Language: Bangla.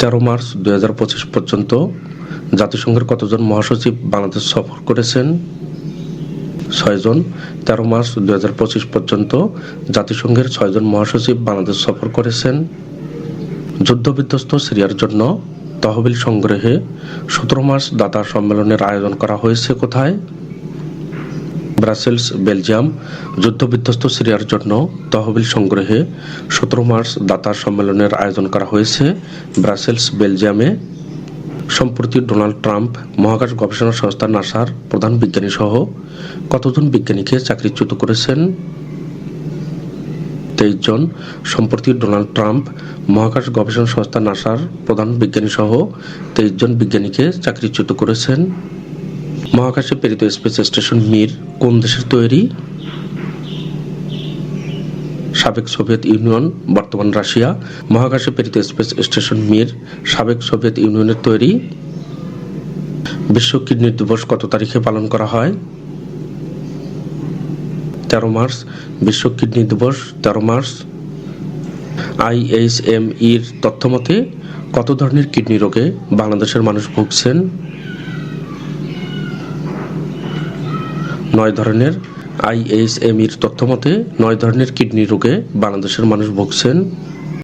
13 মার্চ 2025 পর্যন্ত জাতিসংঘের কতজন মহাসচিব বাংলাদেশ সফর করেছেন? 6 জন। 13 মার্চ 2025 পর্যন্ত জাতিসংঘের 6 জন মহাসচিব বাংলাদেশ সফর করেছেন। যুদ্ধবিধ্বস্ত সিরিয়ার জন্য তহবিল সংগ্রহে 17 মার্চ দাতা সম্মেলনের আয়োজন করা হয়েছে কোথায়? Brussels, Belgium. যুদ্ধবিধ্বস্ত সিরিয়ার জন্য তহবিল সংগ্রহে 17 মার্চ দাতা সম্মেলনের আয়োজন করা হয়েছে ব্রাসেলস, বেলজিয়ামে। সম্প্রতি ডোনাল্ড ট্রাম্প মহাকাশ গবেষণা সংস্থা নাসার প্রধান বিজ্ঞানী সহ কতজন বিজ্ঞানীকে চাকরিচ্যুত করেছেন? 23 জন। সম্প্রতি ডোনাল্ড ট্রাম্প মহাকাশ গবেষণা সংস্থা নাসার প্রধান বিজ্ঞানী সহ 23 জন বিজ্ঞানীকে চাকরিচ্যুত করেছেন। মহাকাশে প্রেরিত স্পেস স্টেশন মির কোন দেশের তৈরি? সাবেক সোভিয়েত ইউনিয়ন, বর্তমান রাশিয়া। মহাকাশে প্রেরিত স্পেস স্টেশন মির সাবেক সোভিয়েত ইউনিয়নের তৈরি। বিশ্ব কিডনি দিবস কত তারিখে পালন করা হয়? 13 মার্চ। বিশ্ব কিডনি দিবস 13 মার্চ। IHME-র তথ্যমতে কত ধরনের কিডনি রোগে বাংলাদেশের মানুষ ভুগছেন? 9 ধরনের। IHME-র তথ্যমতে 9 ধরনের কিডনি রোগে বাংলাদেশের মানুষ ভুগছেন।